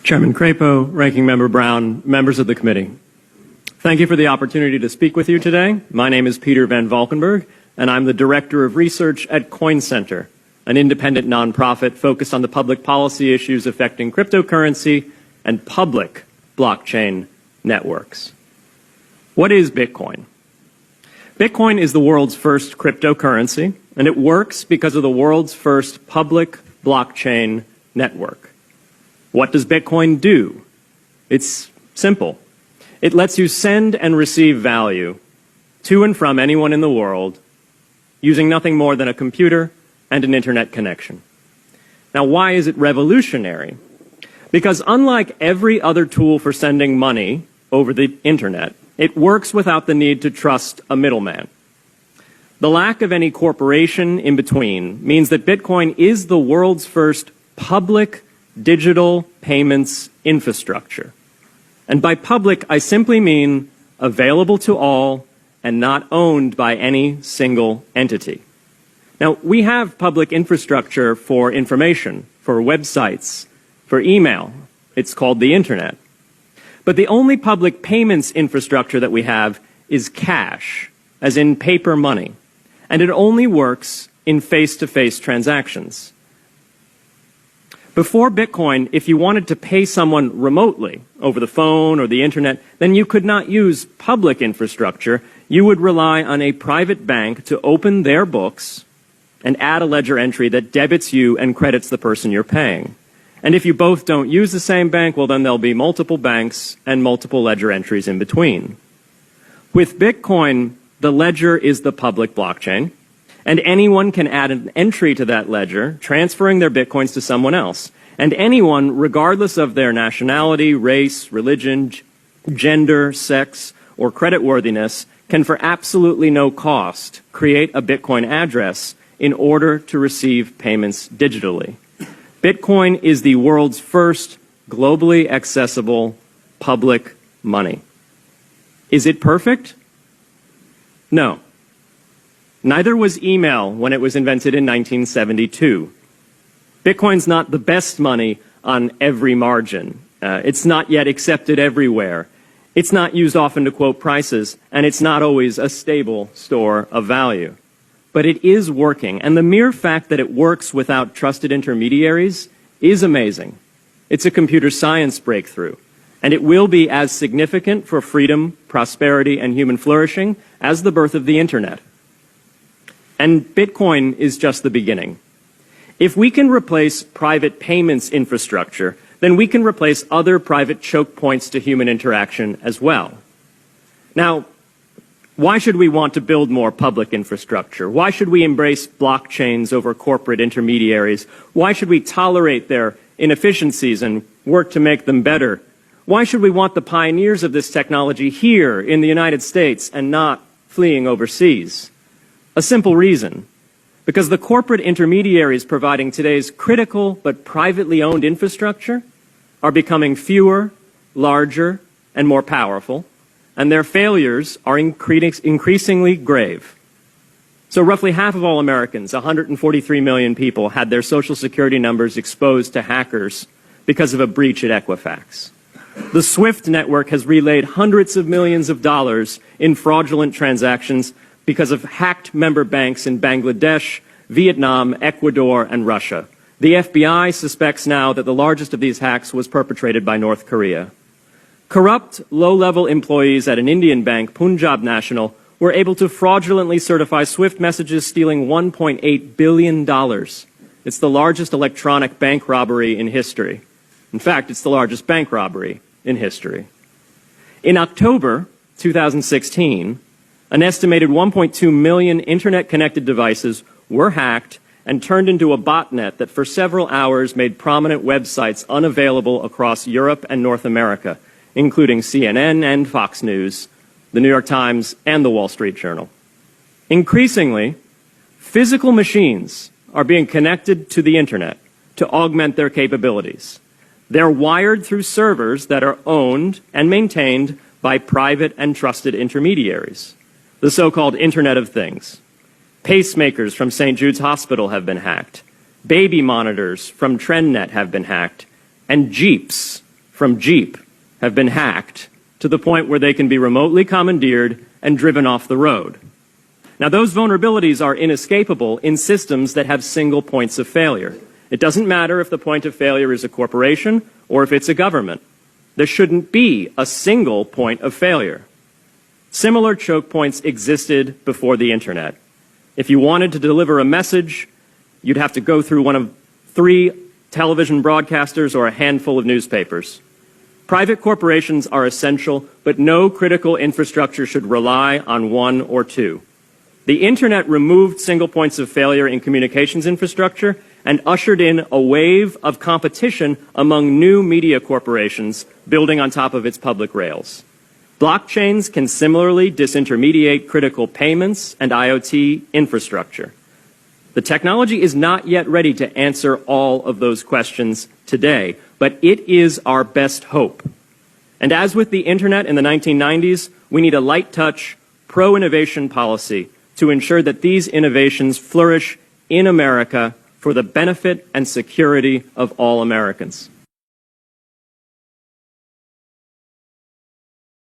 Chairman Crapo, Ranking Member Brown, members of the committee. Thank you for the opportunity to speak with you today. My name is Peter Van Valkenburg, and I'm the Director of Research at Coin Center, an independent nonprofit focused on the public policy issues affecting cryptocurrency and public blockchain networks. What is Bitcoin? Bitcoin is the world's first cryptocurrency, and it works because of the world's first public blockchain network. What does Bitcoin do? It's simple. It lets you send and receive value to and from anyone in the world using nothing more than a computer and an internet connection. Now, why is it revolutionary? Because unlike every other tool for sending money over the internet, it works without the need to trust a middleman. The lack of any corporation in between means that Bitcoin is the world's first public digital payments infrastructure. And by public, I simply mean available to all and not owned by any single entity. Now, we have public infrastructure for information, for websites, for email. It's called the internet. But the only public payments infrastructure that we have is cash, as in paper money. And it only works in face-to-face transactions. Before Bitcoin, if you wanted to pay someone remotely over the phone or the internet, then you could not use public infrastructure. You would rely on a private bank to open their books and add a ledger entry that debits you and credits the person you're paying. And if you both don't use the same bank, well, then there'll be multiple banks and multiple ledger entries in between. With Bitcoin, the ledger is the public blockchain, and anyone can add an entry to that ledger, transferring their Bitcoins to someone else. And anyone, regardless of their nationality, race, religion, gender, sex, or creditworthiness, can for absolutely no cost create a Bitcoin address in order to receive payments digitally. Bitcoin is the world's first globally accessible public money. Is it perfect? No. Neither was email when it was invented in 1972. Bitcoin's not the best money on every margin. It's not yet accepted everywhere. It's not used often to quote prices, and it's not always a stable store of value. But it is working, and the mere fact that it works without trusted intermediaries is amazing. It's a computer science breakthrough, and it will be as significant for freedom, prosperity, and human flourishing as the birth of the internet. And Bitcoin is just the beginning. If we can replace private payments infrastructure, then we can replace other private choke points to human interaction as well. Now, why should we want to build more public infrastructure? Why should we embrace blockchains over corporate intermediaries? Why should we tolerate their inefficiencies and work to make them better? Why should we want the pioneers of this technology here in the United States and not fleeing overseas? A simple reason. Because the corporate intermediaries providing today's critical but privately owned infrastructure are becoming fewer, larger, and more powerful, and their failures are increasingly grave. So roughly half of all Americans, 143 million people, had their Social Security numbers exposed to hackers because of a breach at Equifax. The SWIFT network has relayed hundreds of millions of dollars in fraudulent transactions because of hacked member banks in Bangladesh, Vietnam, Ecuador, and Russia. The FBI suspects now that the largest of these hacks was perpetrated by North Korea. Corrupt, low-level employees at an Indian bank, Punjab National, were able to fraudulently certify SWIFT messages, stealing $1.8 billion. It's the largest electronic bank robbery in history. In fact, it's the largest bank robbery in history. In October 2016, an estimated 1.2 million internet-connected devices were hacked and turned into a botnet that for several hours made prominent websites unavailable across Europe and North America, including CNN and Fox News, the New York Times, and the Wall Street Journal. Increasingly, physical machines are being connected to the internet to augment their capabilities. They're wired through servers that are owned and maintained by private and trusted intermediaries, the so-called Internet of Things. Pacemakers from St. Jude's Hospital have been hacked. Baby monitors from TrendNet have been hacked. And Jeeps from Jeep have been hacked to the point where they can be remotely commandeered and driven off the road. Now, those vulnerabilities are inescapable in systems that have single points of failure. It doesn't matter if the point of failure is a corporation or if it's a government. There shouldn't be a single point of failure. Similar choke points existed before the internet. If you wanted to deliver a message, you'd have to go through one of 3 television broadcasters or a handful of newspapers. Private corporations are essential, but no critical infrastructure should rely on 1 or 2. The internet removed single points of failure in communications infrastructure and ushered in a wave of competition among new media corporations building on top of its public rails. Blockchains can similarly disintermediate critical payments and IoT infrastructure. The technology is not yet ready to answer all of those questions today, but it is our best hope. And as with the internet in the 1990s, we need a light touch, pro-innovation policy to ensure that these innovations flourish in America for the benefit and security of all Americans.